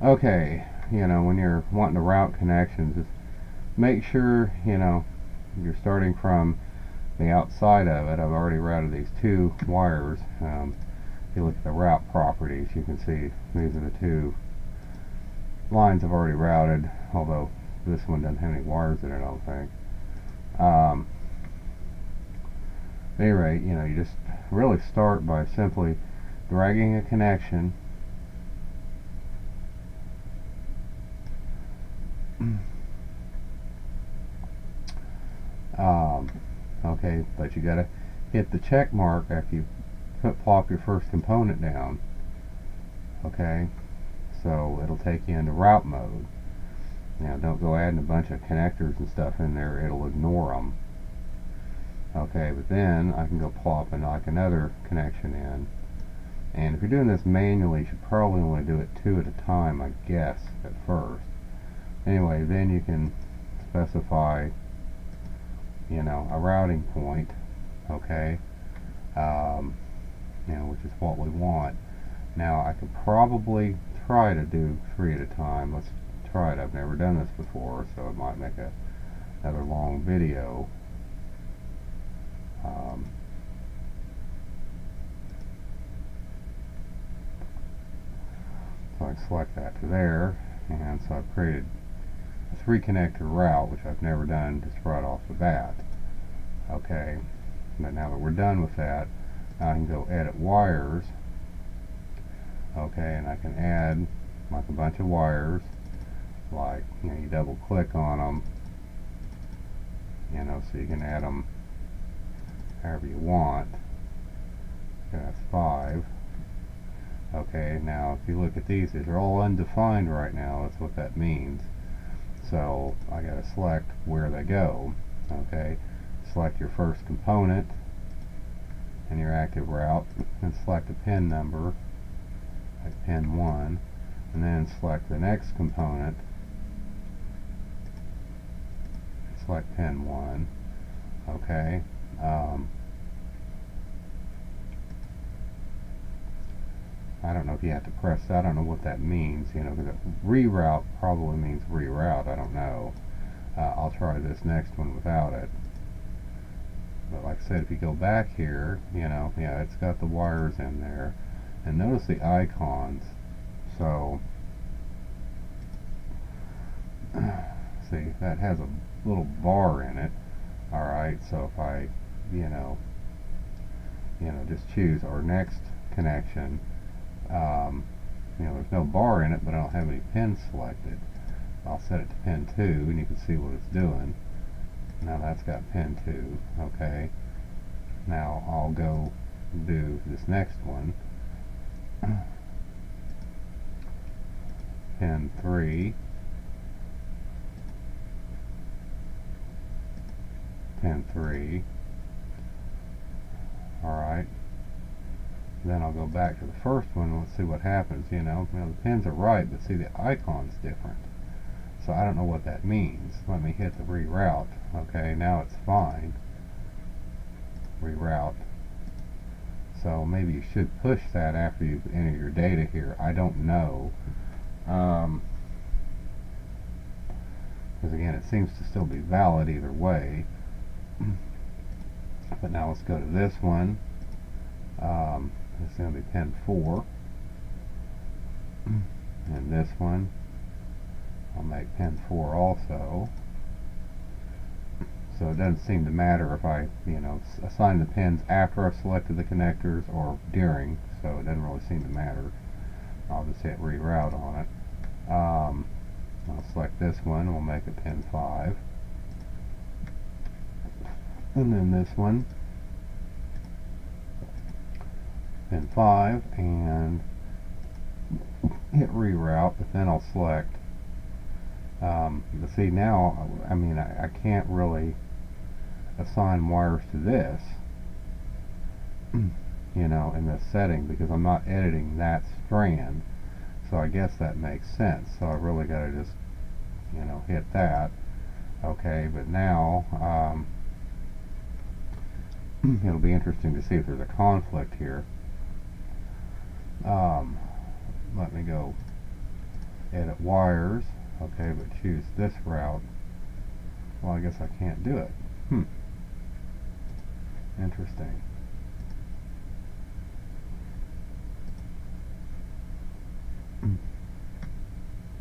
Okay, when you're wanting to route connections, just make sure, you're starting from the outside of it. I've already routed these two wires. If you look at the route properties, you can see these are the two lines I've already routed, although this one doesn't have any wires in it, I don't think. At any rate, you just really start by simply dragging a connection okay, but you gotta hit the check mark after you plop your first component down. Okay, so it'll take you into route mode. Now don't go adding a bunch of connectors and stuff in there, it'll ignore them. Okay, but then I can go plop and knock another connection in. And if you're doing this manually, you should probably only do it 2 at a time, I guess, at first. Anyway, then you can specify, a routing point, okay, which is what we want. Now, I could probably try to do 3 at a time. Let's try it. I've never done this before, so it might make another long video. So I select that to there, and so I've created a 3 connector route, which I've never done just right off the bat. Okay, but now that we're done with that, I can go edit wires. Okay, and I can add like a bunch of wires, like you double click on them, so you can add them however you want. Okay, that's 5. Okay, now if you look at these are all undefined right now. That's what that means. So I got to select where they go. Okay, select your first component in your active route and select a pin number, like pin 1, and then select the next component, select pin 1. Okay, I don't know if you have to press that. I don't know what that means, because reroute probably means reroute. I don't know. I'll try this next one without it. But like I said, if you go back here, yeah, it's got the wires in there. And notice the icons. So, see, that has a little bar in it. Alright, so if I, just choose our next connection, there's no bar in it, but I don't have any pins selected. I'll set it to pin 2, and you can see what it's doing. Now that's got pin 2. Okay. Now I'll go do this next one. Pin 3. Pin 3. Alright. Then I'll go back to the first one and let's see what happens. The pins are right, but see the icon's different. So I don't know what that means. Let me hit the reroute. Okay, now it's fine. Reroute. So maybe you should push that after you enter your data here. I don't know. Because again, it seems to still be valid either way. But now let's go to this one. This is going to be pin 4. And this one, I'll make pin 4 also. So it doesn't seem to matter if I, assign the pins after I've selected the connectors or during. So it doesn't really seem to matter. I'll just hit reroute on it. I'll select this one. We'll make it pin 5. And then this one. Pin 5, and hit reroute, but then I'll select but see now I can't really assign wires to this in this setting because I'm not editing that strand, so I guess that makes sense. So I really got to just hit that. Okay, but now it'll be interesting to see if there's a conflict here. Let me go edit wires, okay, but choose this route. Well, I guess I can't do it. Interesting.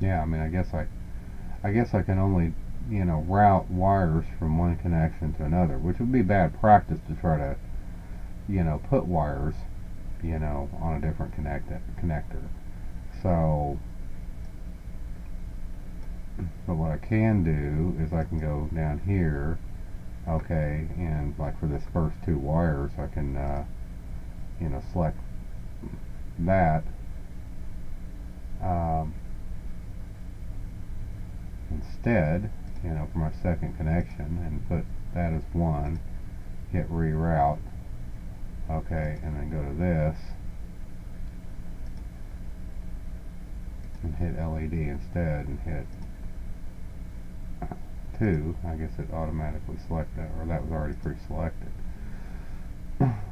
Yeah, I mean, I guess I can only, you know, route wires from one connection to another, which would be bad practice to try to, you know, put wires, you know, on a different connector. So, but what I can do is I can go down here, okay, and like for this first two wires, I can, you know, select that. Instead, you know, for my second connection, and put that as 1, hit reroute, okay, and then go to this and hit LED instead and hit 2. I guess it automatically selected that, or that was already pre-selected.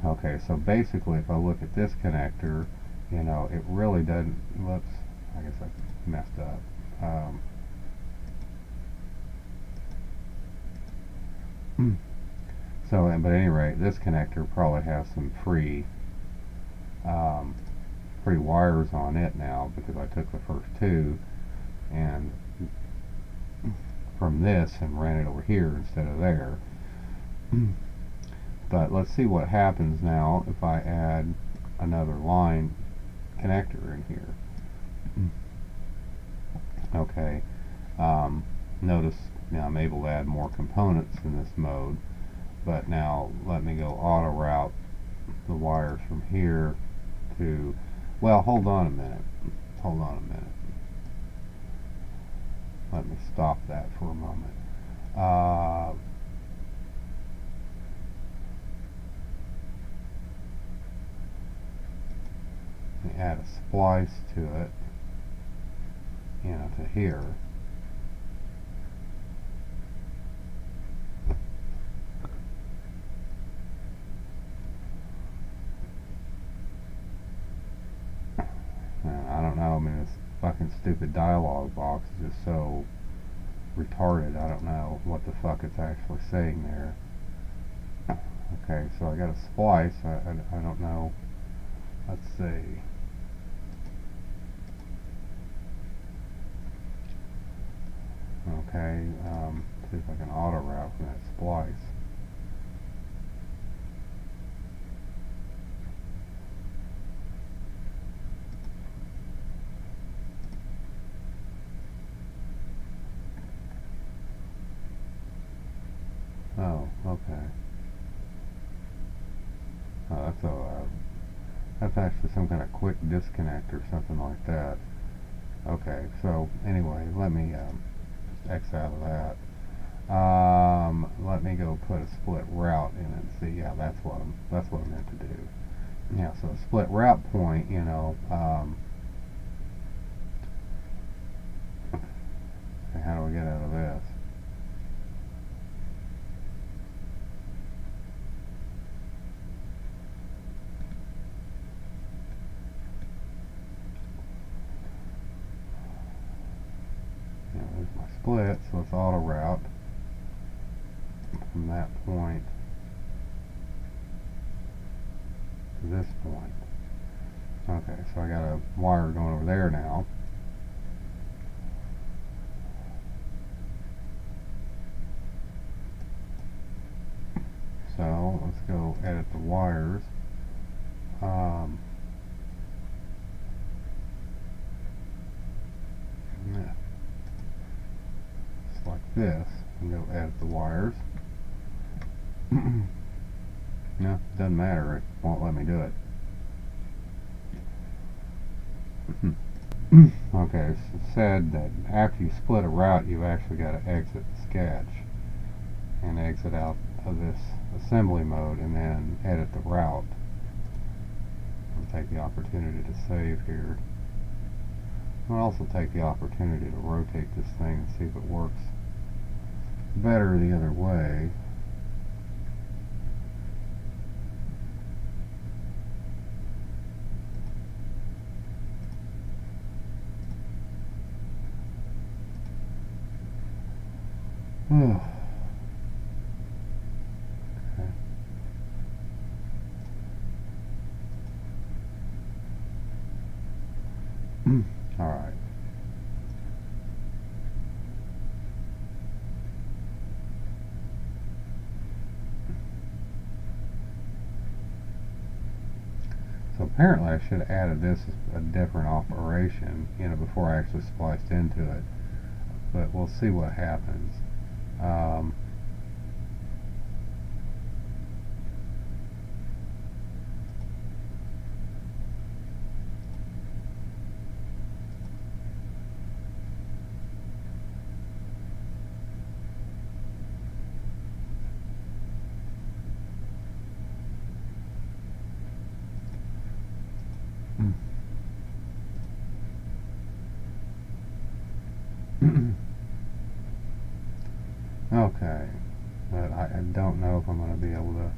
Okay, so basically if I look at this connector, you know, it really doesn't, whoops, I guess I messed up. So, but at any rate, this connector probably has some free wires on it now, because I took the first 2 and from this and ran it over here instead of there. But let's see what happens now if I add another line connector in here. Okay, notice now I'm able to add more components in this mode, but now let me go auto route the wires from here to, well, hold on a minute, let me stop that for a moment. Let me add a splice to it, you know, to here. I don't know, I mean, this fucking stupid dialog box is just so retarded. I don't know what the fuck it's actually saying there. Okay, so I got a splice. I don't know. Let's see. Okay, see if I can auto route from that splice. Oh, okay. Oh, that's actually some kind of quick disconnect or something like that. Okay, so anyway, let me just X out of that. Let me go put a split route in it and see. Yeah, that's what I meant to do. Yeah, so a split route point, you know. Okay, how do we get out of this? Yeah, there's my split, so it's auto route from that point to this point. Okay, so I got a wire going over there now. So let's go edit the wires. Just like this, and go edit the wires. No, doesn't matter, it won't let me do it. Okay, so it said that after you split a route, you've actually got to exit the sketch and exit out of this assembly mode and then edit the route. I'll take the opportunity to save here. I'll also take the opportunity to rotate this thing and see if it works better the other way. Okay. All right. So apparently I should have added this as a different operation, before I actually spliced into it. But we'll see what happens. Okay, but I don't know if I'm going to be able to.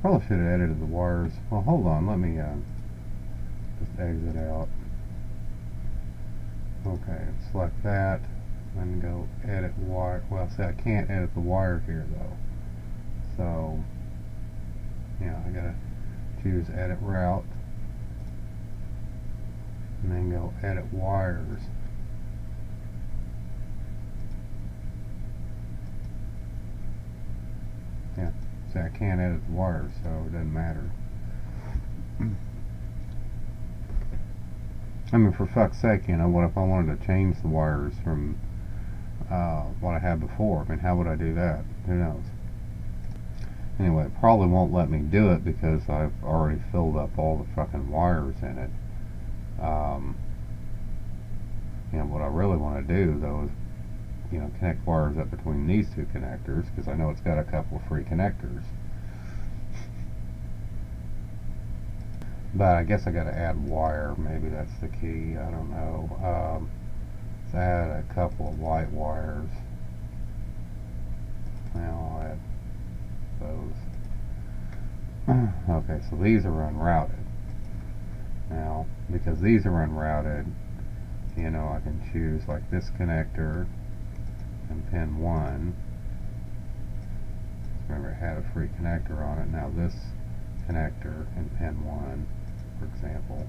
Probably should have edited the wires. Well, hold on, let me just exit out. Okay, select that, then go edit wire. Well, see, I can't edit the wire here though. So, yeah, I gotta choose edit route, and then go edit wires. Yeah, see, I can't edit the wires, so it doesn't matter. I mean, for fuck's sake, what if I wanted to change the wires from what I had before? I mean, how would I do that? Who knows? Anyway, it probably won't let me do it because I've already filled up all the fucking wires in it. What I really want to do, though, is connect wires up between these two connectors, because I know it's got a couple of free connectors. But I guess I got to add wire. Maybe that's the key. I don't know. Let's add a couple of white wires. Now I'll add those. Okay, so these are unrouted. Now, because these are unrouted, I can choose like this connector and pin 1. Remember, it had a free connector on it. Now this connector and pin 1, for example.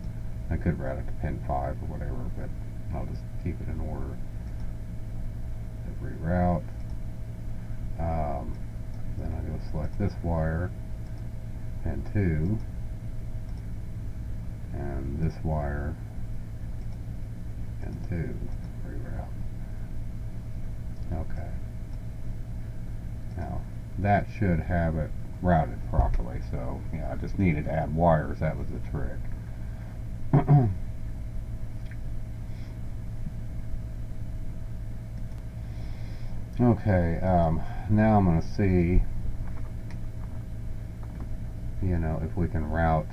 I could route it to pin 5 or whatever, but I'll just keep it in order. Reroute. Then I go select this wire, pin 2, and this wire, pin 2, reroute. Okay. Now, that should have it routed properly, so yeah, I just needed to add wires. That was the trick. Okay, now I'm going to see if we can route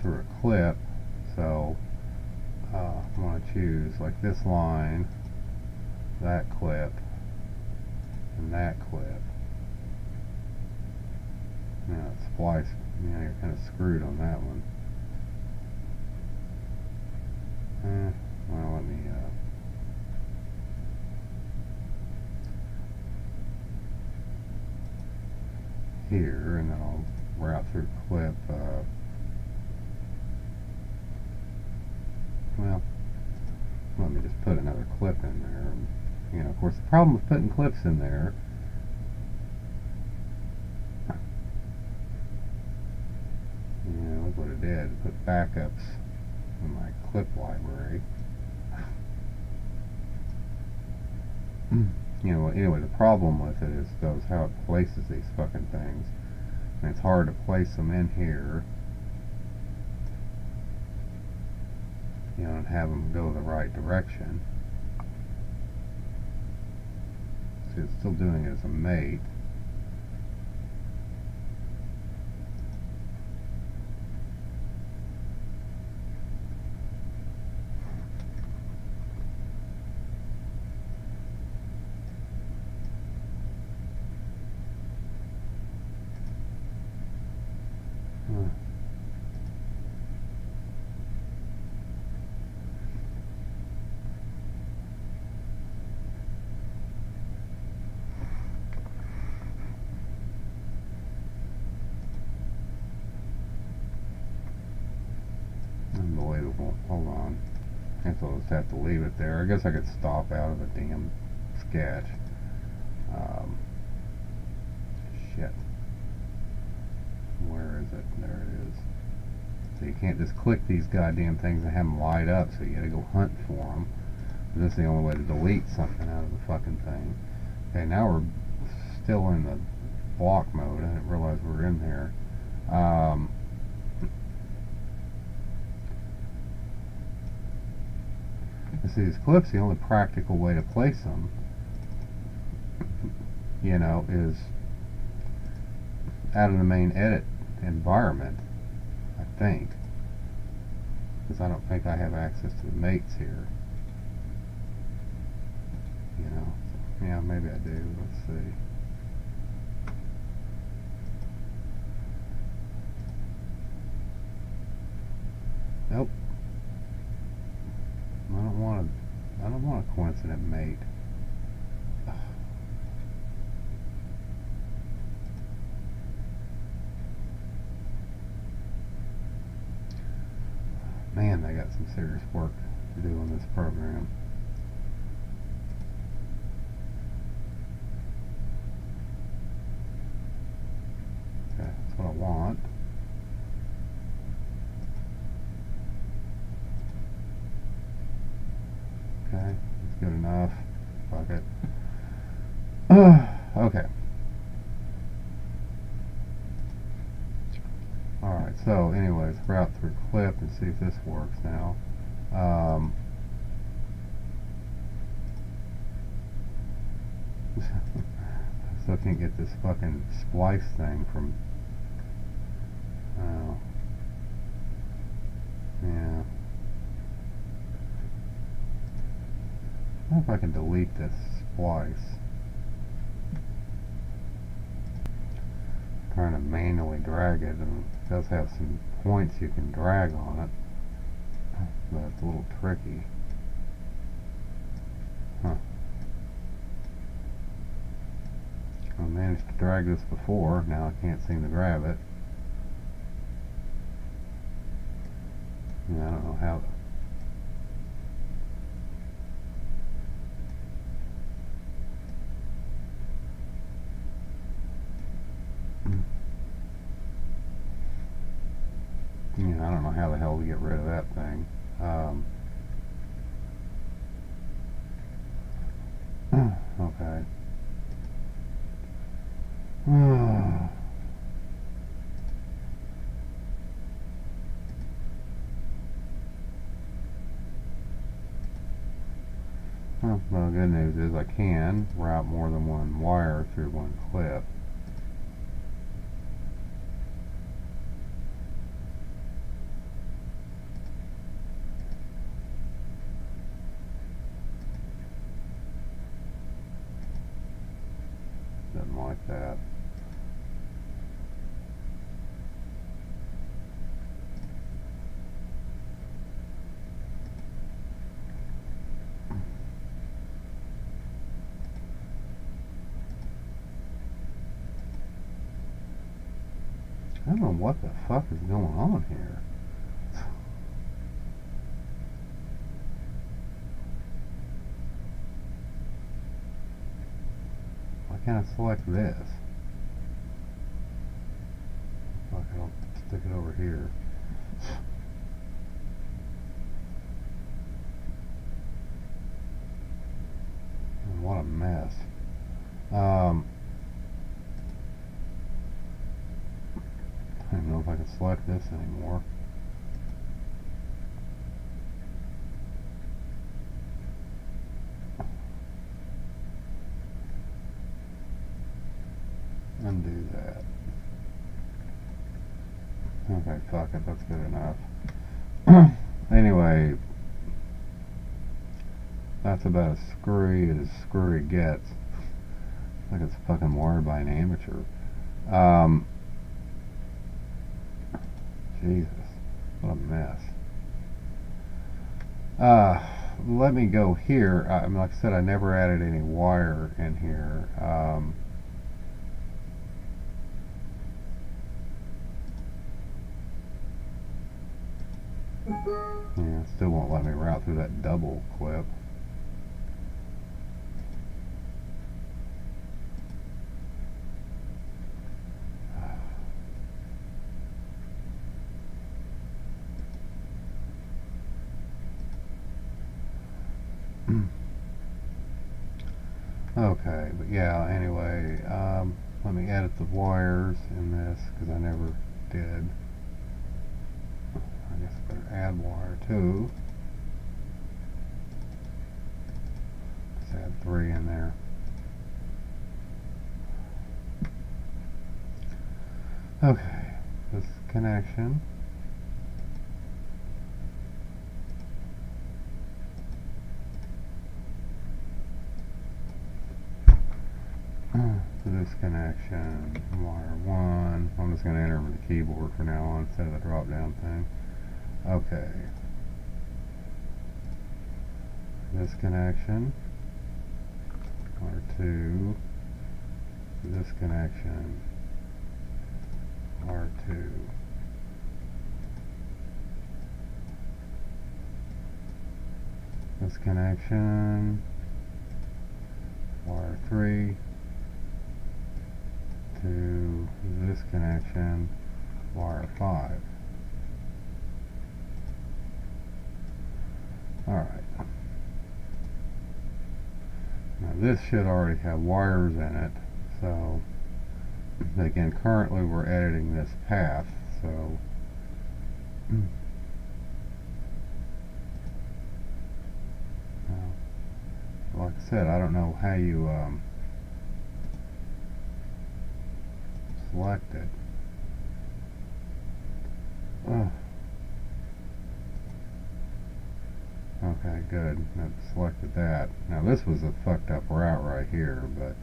through a clip. So I'm going to choose like this line, that clip, and that clip. Now it's spliced. You're kind of screwed on that one. Well, let me here, and then I'll route through clip. Well, let me just put another clip in there. And, of course, the problem with putting clips in there, look what it did. It put backups in my clip library. Anyway, the problem with it is how it places these fucking things. And it's hard to place them in here, and have them go the right direction. See, it's still doing it as a mate. removable. Hold on. I guess I'll just have to leave it there. I guess I could stop out of the damn sketch. Shit. Where is it? There it is. So you can't just click these goddamn things and have them light up, so you gotta go hunt for them. This is the only way to delete something out of the fucking thing. Okay, now we're still in the block mode. I didn't realize we were in there. See, these clips, the only practical way to place them, you know, is out of the main edit environment, I think. Because I don't think I have access to the mates here. You know, so, yeah, maybe I do. Let's see. Nope. I don't want a coincident mate. Ugh. Man, they got some serious work to do on this program. Okay, that's what I want. Okay, that's good enough. Fuck it. Okay. Alright, so anyways, route through clip and see if this works now. Still can't get this fucking splice thing from... Oh. Yeah. I wonder if I can delete this splice. I'm trying to manually drag it, and it does have some points you can drag on it, but it's a little tricky. Huh. I managed to drag this before, now I can't seem to grab it. Yeah, I don't know how. Yeah, I don't know how the hell to get rid of that thing. Okay. Well, the good news is I can route more than one wire through one clip. Doesn't like that. I don't know what the fuck is going on here. Why can't I select this? Fuck, I'll stick it over here. What a mess. I don't know if I can select this anymore. Undo that. Okay, fuck it, that's good enough. Anyway, that's about as screwy gets. Like it's fucking wired by an amateur. Jesus, what a mess. Let me go here. I mean, like I said, I never added any wire in here. Yeah, it still won't let me route through that double clip. Okay, but yeah, anyway, let me edit the wires in this because I never did. I guess I better add wire 2. Let's add 3 in there. Okay, this connection. This connection, wire 1. I'm just going to enter them with the keyboard for now on instead of the drop down thing. Okay. This connection, wire 2. This connection, wire 2. This connection, wire 3. To this connection, wire 5. Alright. Now this should already have wires in it, so again, currently we're editing this path, so like I said, I don't know how you select it. Okay, good. I've selected that. Now this was a fucked up route right here, but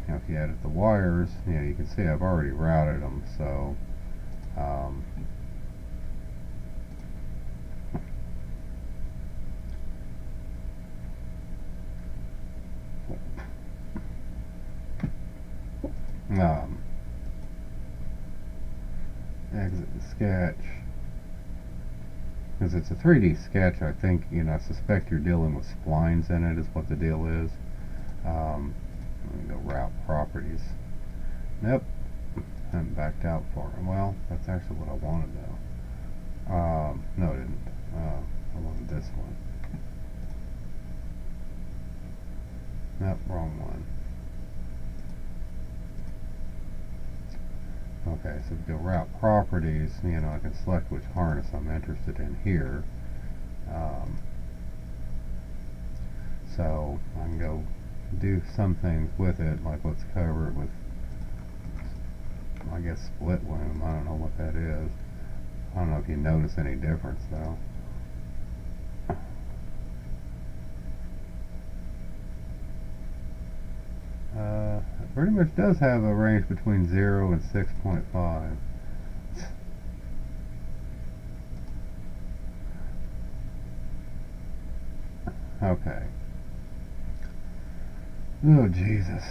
you know, if you edit the wires, you know, you can see I've already routed them, so exit the sketch. Because it's a 3D sketch, I think, you know, I suspect you're dealing with splines in it is what the deal is. Let me go route properties. Nope, haven't backed out for it. Well, that's actually what I wanted though. No, I didn't. I wanted this one. Nope, wrong one. Okay, so if we go route properties, you know, I can select which harness I'm interested in here. So I can go do some things with it, like let's cover it with, I guess, split loom. I don't know what that is. I don't know if you notice any difference though. It pretty much does have a range between 0 and 6.5. Okay. Oh, Jesus.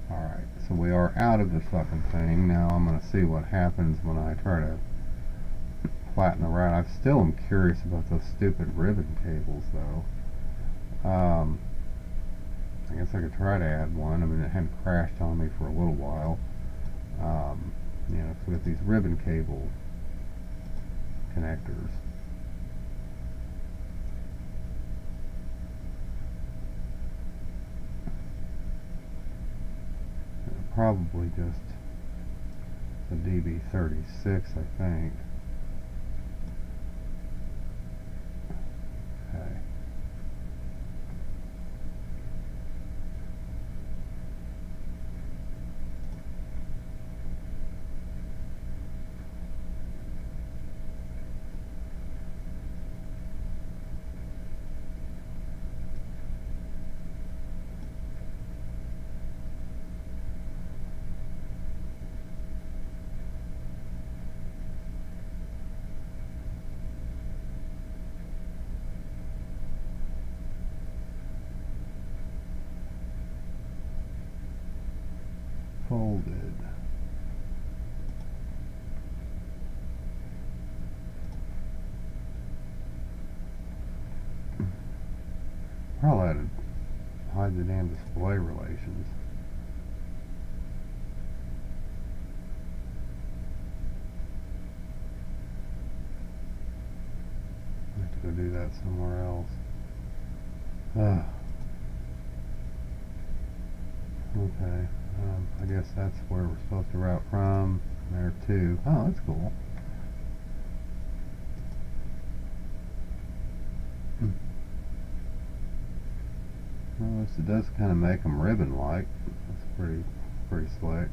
Alright, so we are out of the fucking thing. Now I'm going to see what happens when I try to flatten the route. I still am curious about those stupid ribbon cables, though. I guess I could try to add one. I mean, it hadn't crashed on me for a little while. You know, with these ribbon cable connectors. Probably just the DB36, I think. Okay. Folded. hide the damn display relations. I have to go do that somewhere else. Okay, I guess that's where we're supposed to route from. There too. Oh, that's cool. Well, it does kind of make them ribbon-like. That's pretty slick.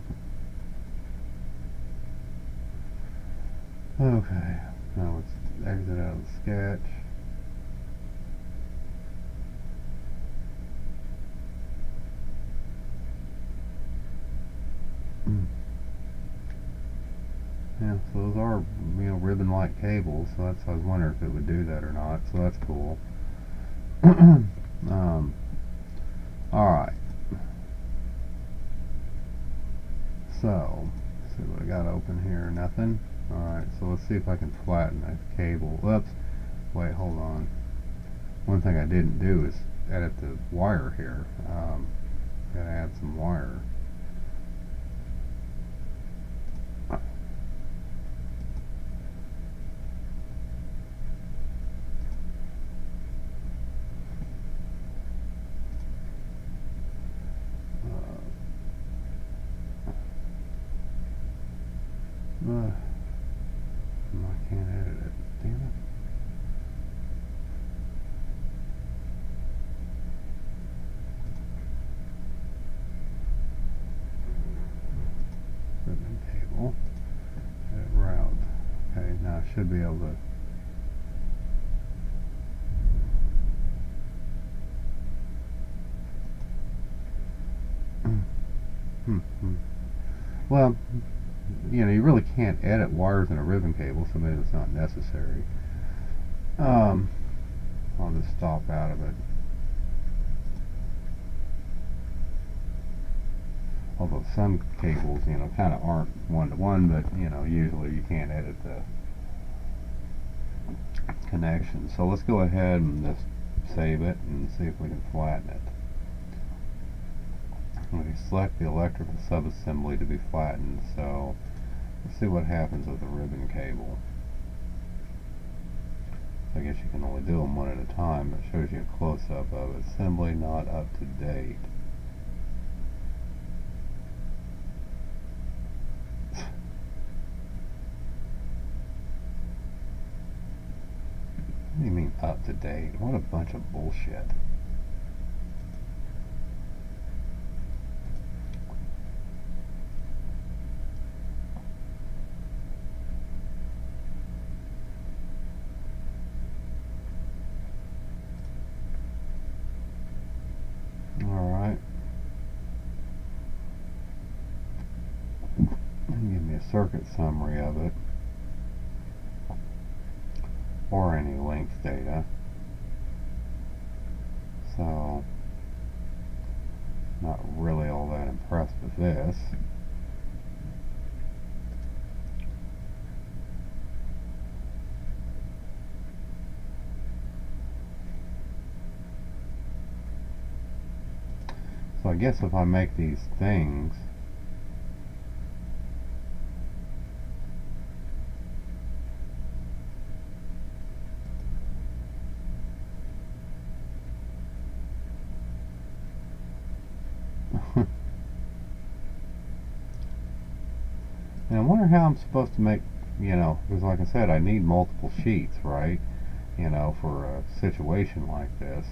Okay, now let's exit out of the sketch. Yeah, so those are, ribbon-like cables, so that's, I was wondering if it would do that or not, so that's cool. Alright. So, let's see what I got open here. Nothing. Alright, so let's see if I can flatten that cable. Whoops. Wait, hold on. One thing I didn't do is edit the wire here. Gotta add some wire. I can't edit it. Damn it. Ribbon cable. Edit route. Okay, now I should be able to. Well, you really can't edit wires in a ribbon cable, so maybe it's not necessary. I'll just stop out of it. Although some cables, kind of aren't one-to-one, but, usually you can't edit the connection. So let's go ahead and just save it and see if we can flatten it. We select the electrical subassembly to be flattened, so let's see what happens with the ribbon cable. I guess you can only do them one at a time, but it shows you a close-up of it. Assembly not up to date. What do you mean up to date? What a bunch of bullshit. Alright. Give me a circuit summary of it, or any length data. So, not really all that impressed with this. So I guess if I make these things and I wonder how I'm supposed to make, because like I said, I need multiple sheets, right? For a situation like this.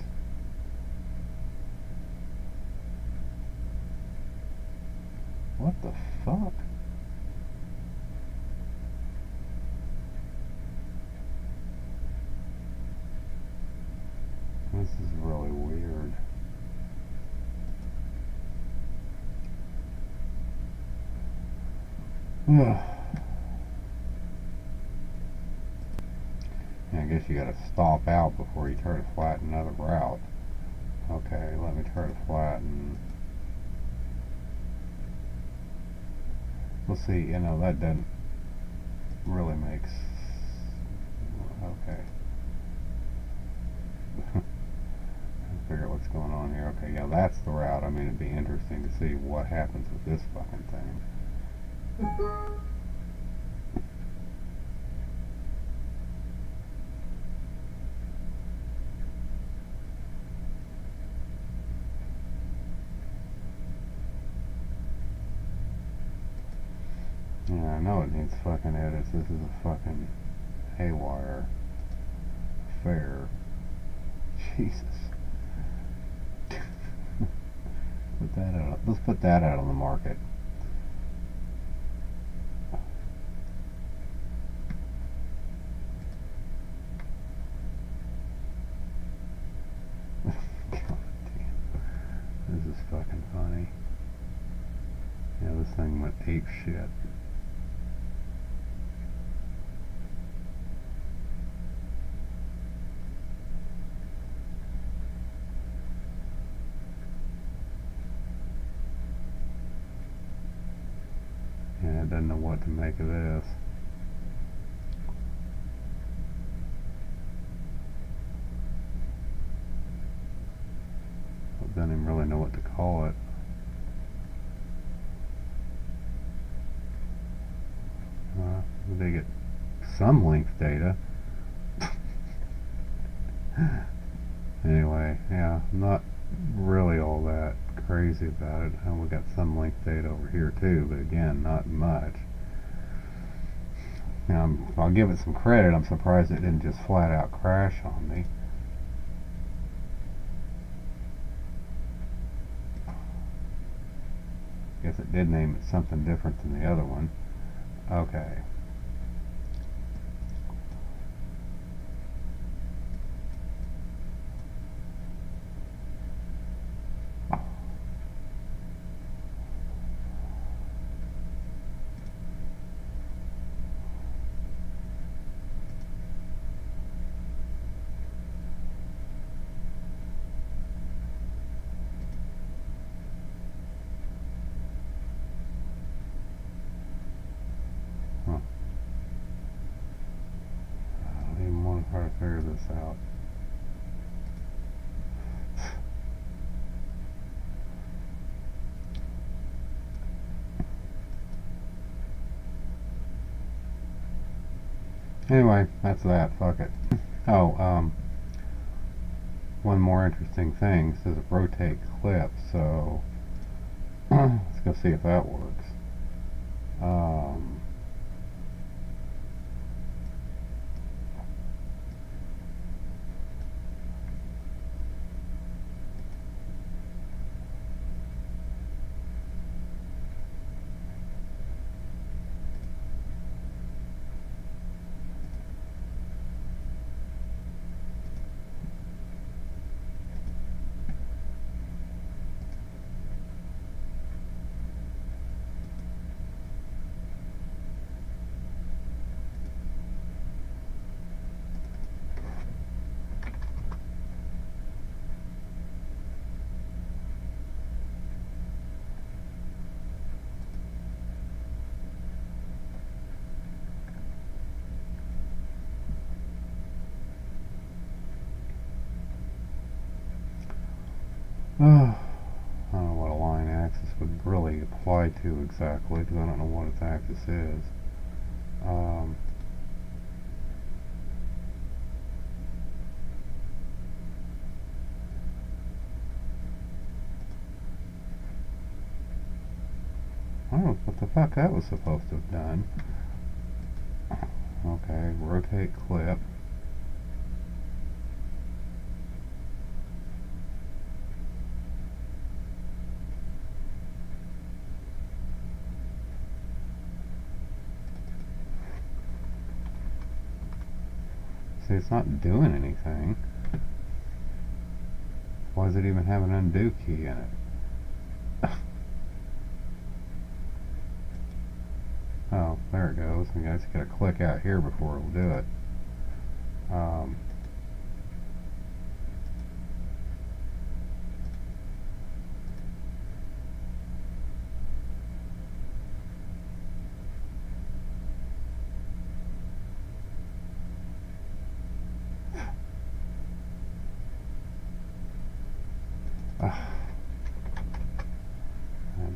What the fuck? This is really weird. I guess you gotta stop out before you try to flatten another route. Okay, let me try to flatten. We'll see, that doesn't really make okay. figure out what's going on here. Okay, yeah, that's the route. I mean, it'd be interesting to see what happens with this fucking thing. Yeah, I know it needs fucking edits. This is a fucking haywire affair. Jesus. Put that out. Let's put that out on the market. God damn. This is fucking funny. Yeah, this thing went ape shit. Yeah, it doesn't know what to make of this. It doesn't even really know what to call it. They get some length data. Anyway, yeah, not really all that crazy about it. And we got some length data over here too, but again, not much. Now, I'll give it some credit. I'm surprised it didn't just flat out crash on me. Guess it did name it something different than the other one. Okay. Try to figure this out. Anyway, that's that. Fuck it. Oh, one more interesting thing. It says rotate clip, so let's go see if that works. I don't know what a line axis would really apply to exactly, because I don't know what its axis is. I don't know what the fuck that was supposed to have done. Okay, rotate clip. See, it's not doing anything. Why does it even have an undo key in it? Oh, there it goes. I guess you gotta click out here before it'll do it.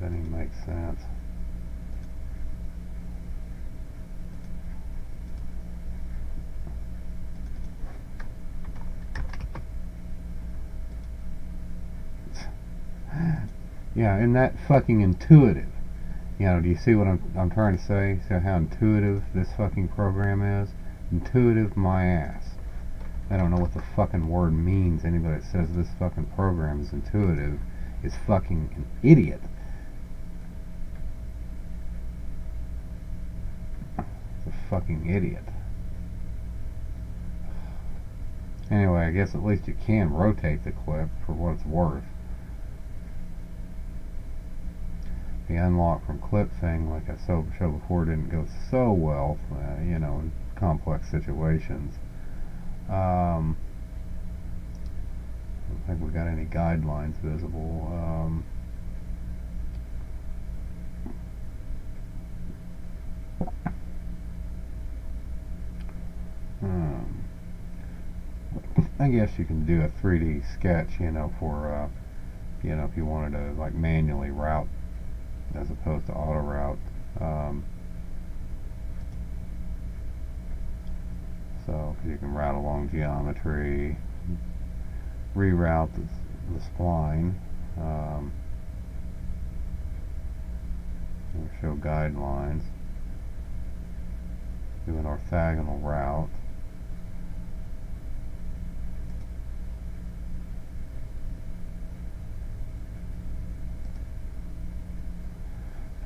Doesn't even make sense. Yeah, isn't that fucking intuitive? You know, do you see what I'm trying to say? See how intuitive this fucking program is? Intuitive my ass. I don't know what the fucking word means. Anybody that says this fucking program is intuitive is fucking an idiot. It's a fucking idiot. Anyway, I guess at least you can rotate the clip for what it's worth. The unlock from clip thing, like I showed before, didn't go so well, you know, in complex situations. I don't think we got any guidelines visible. I guess you can do a 3D sketch, you know, for, you know, if you wanted to, like, manually route as opposed to auto route. So you can route along geometry, reroute the spline, show guidelines, do an orthogonal route.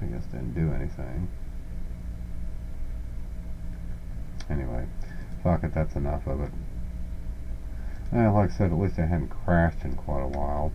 I guess didn't do anything. Anyway, fuck it, that's enough of it. Like I said, at least I hadn't crashed in quite a while.